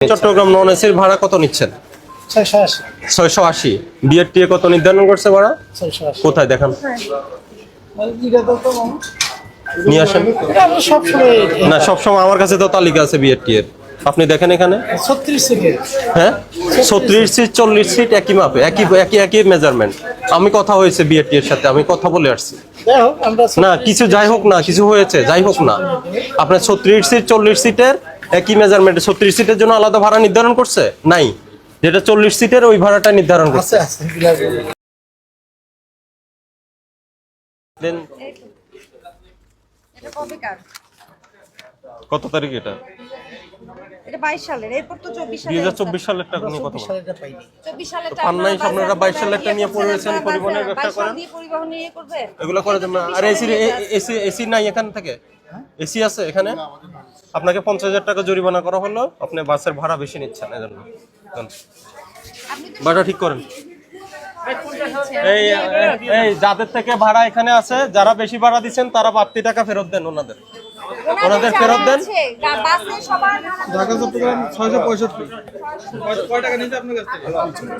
চট্টগ্রাম নন এসির ভাড়া কত নিচ্ছেন? 680। বিআরটিএ কত নির্ধারণ করছে ভাড়া? কোথায় দেখান, নিয়ে আসেন। না, সবসময় আমার কাছে তো তালিকা আছে বিআরটি এর, আপনি দেখেন এখানে 36 সিটের। হ্যাঁ 36 সিট 40 সিট একই মাপে, একই একই একই মেজারমেন্ট। আমি কথা হয়েছে বিআরটি এর সাথে, আমি কথা বলে আসছি। না কিছু যাই হোক না, কিছু হয়েছে যাই হোক না, আপনার 36 সিট 40 সিটের একই মেজারমেন্টে 36 সিটের জন্য আলাদা ভাড়া নির্ধারণ করছে নাই, যেটা 40 সিটের ওই ভাড়াটা নির্ধারণ করছে। দেন এটা কবে কার? কত তারিখ এটা? এটা 22 সালের, এরপর তো 24 সালে 2024 সালের টাকা নিয়ে কথা বলেন। 24 সালের পান নাই, আপনারা 22 সালের টাকা নিয়ে পড়েছেন, পরিবহনের ব্যবসা করেন, পরিবহন নিয়ে করবে এগুলো করে দেন না। আর এসি নাই এখান থেকে, এসি আছে এখানে, আপনাকে 50,000 টাকা জরিমানা করা হলো, আপনি বাসের ভাড়া বেশি নিচ্ছেন এজন্য। ভাড়া ঠিক করেন। এই এই যাদের থেকে ভাড়া এখানে আছে, যারা বেশি ভাড়া দিচ্ছেন তারা বাড়তি টাকা ফেরত দেন, ওনাদের ফেরত দেন। বাসে সবার ঢাকা চট্টগ্রাম 665। কয় টাকা নিতে আপনার কাছ থেকে?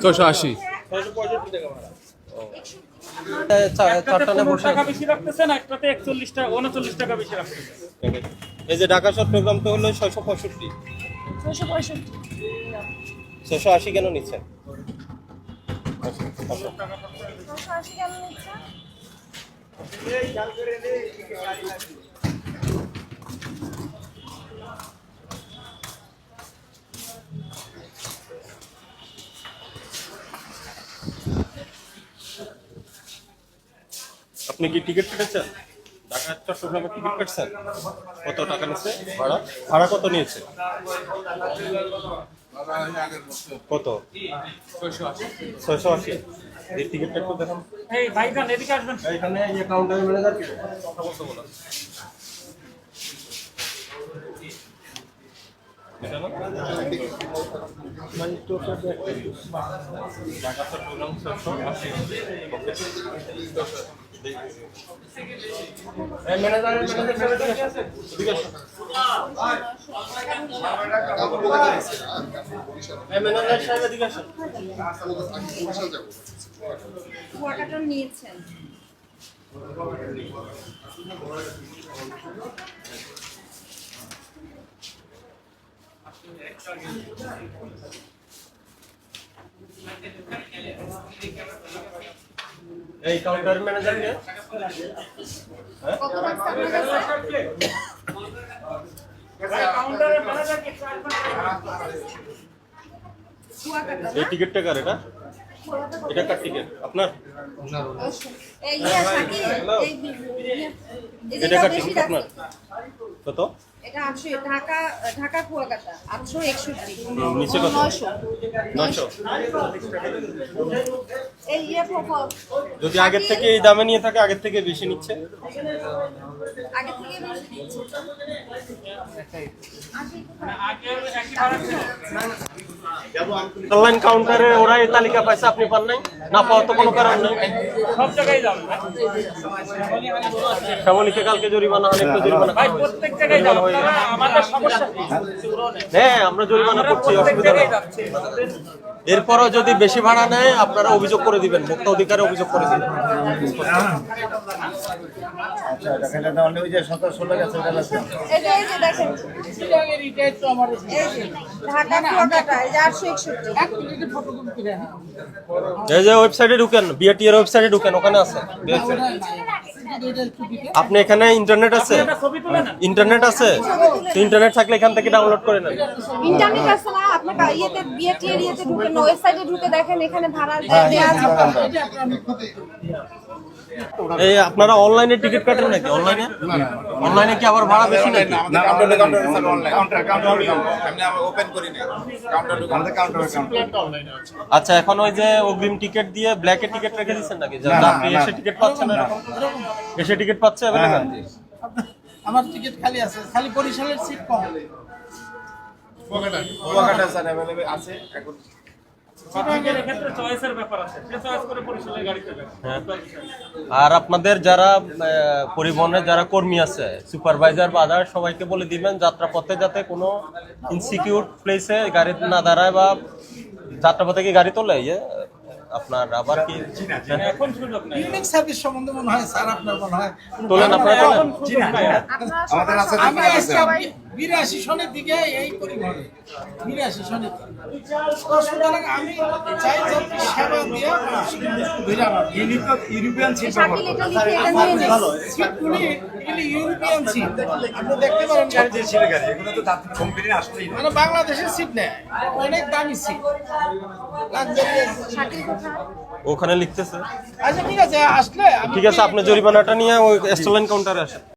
680। 665 টাকা ভাড়া। চারটানে বসে টাকা বেশি রাখতেছেন, একটাতে 41 টাকা 39 টাকা বেশি রাখতেছেন। এই যে ঢাকা চট্টগ্রাম তো হলো 665, 680 কেন নিচ্ছেন? 680 কেন নিচ্ছে? আপনি কি টিকিট কেটেছেন? ঢাকা চট্টগ্রামে টিকিট কাটছেন? কত টাকা নিচ্ছে ভাড়া? ভাড়া কত নিয়েছে? কত? 680। এই টিকিটটা একটু দেখুন। এই ভাইজান এদিকে আসবেন। এইখানে এই কাউন্টারের ম্যানেজার কি কথা বলতে বলা। এটা না? ঢাকা চট্টগ্রাম 680। এই ম্যানেজার সাহেব আছে? এদিকে আসুন। এই ম্যানেজার সাহেব এদিকে আসুন। কুয়াকাটা নিয়েছেন। এই কাউন্টার ম্যানেজার কে? কত লাগছে আপনার কাছে? কাউন্টারের ম্যানেজার কে কুয়াকাটা এই টিকিটটা কার এটা? এটা কার টিকিট? আপনার? এই সাকি এটা কার টিকিট আপনার? কত? এটা 800, ঢাকা কুয়াকাটা 861। নিচে কত? 900। 900। এই প্রপোজ যদি আগের থেকে এই দামে নিয়ে থাকে, আগের থেকে বেশি নিচ্ছে। আগে থেকে বেশি দিচ্ছে। আগে একই ভাড়া ছিল। অনলাইন কাউন্টারে ওরা এই তালিকা পাইছে, আপনি পান নাই? না পাওয়ার তো কোনো কারণ নাই। সব জায়গায় যাবেন ভাই। শ্যামলীকে কালকে জরিমানা হলে একটু জরিমানা ভাই প্রত্যেক জায়গায় যাবেন, আপনারা আমাদের সমস্যা কি? হ্যাঁ, আমরা জরিমানা করছি, প্রত্যেক অসুবিধা নেই। জায়গায় যাচ্ছে। এরপরও যদি বেশি ভাড়া নেয়, আপনারা অভিযোগ করে দিবেন, ভোক্তা অধিকারে অভিযোগ করে দিবেন। এই যে দেখেন এই যে ঢাকা কুয়াকাটা এই যে 861। এই যে ওয়েবসাইটে ঢুকেন, বিআরটি এর ওয়েবসাইটে ঢুকেন, ওখানে আছে। আপনি এখানে ইন্টারনেট আছে? ইন্টারনেট আছে তো ইন্টারনেট থাকলে এখান থেকে ডাউনলোড করে নেন। ইন্টারনেট আছে না, আপনার ইয়েতে বিএটি এরিয়াতে ঢুকেন, ওয়েবসাইটে ঢুকে দেখেন, এখানে ভাড়া দেয়া আছে। এই আপনারা অনলাইনে টিকিট কাটেন নাকি? অনলাইনে অনলাইনে কি আবার ভাড়া বেশি নাকি? আচ্ছা, এখন ওই যে অগ্রিম টিকিট দিয়ে ব্ল্যাকে টিকিট রেখে দিচ্ছেন নাকি? আপনি এসে টিকিট পাচ্ছেন না, এরকম এসে টিকিট পাচ্ছে অ্যাভেলেবল? আমার টিকিট খালি আছে, খালি বরিশালের সিট কম। কুয়াকাটা স্যার अवेलेबल আছে এখন। পাবলিকের এক্ষেত্রে চয়েসের ব্যাপার আছে, সে চয়েস করে বরিশালের গাড়িতে যাবে। আর আপনাদের যারা পরিবহনের যারা কর্মী আছে, সুপারভাইজার বা আদার, সবাইকে বলে দিবেন যাত্রাপথে যাতে কোনো ইনসিকিউর প্লেসে গাড়ি না দাঁড়ায় বা যাত্রাপথে কি গাড়ি তোলে আপনার আবার কি এখন সুযোগ নাই, ইউনিক সার্ভিস সম্বন্ধে মনে হয় স্যার আপনার মনে হয় তোলেন আপনারা তোলেন? এখন সুযোগ নাই। আপনারা আমাদের আছে সবাই- আমি আসছি সবাই 82 সনের দিকে এই পরিবহনে 82 সনের দিকে। তো সুতরাং আমি চাই যে সেবা দিয়ে ঘুরে আমার ইউরোপিয়ান সিট শাকিল এটা লিখে এটা নিয়ে নিন। সিটগুলি এগুলি ইউরোপিয়ান সিট আপনি দেখতে পারেন গাড়িতে ছিল গাড়ি এগুলো তো দাম কোম্পানি আসলেই না মানে বাংলাদেশের সিট নেয় অনেক দামি সিট লাক্সারিয়াস। শাকিল কোথায়? ওখানে লিখতেছে। আচ্ছা ঠিক আছে আসলে আমি ঠিক আছে, আপনি জরিমানাটা নিয়ে ওই স্টলেন কাউন্টারে আসেন।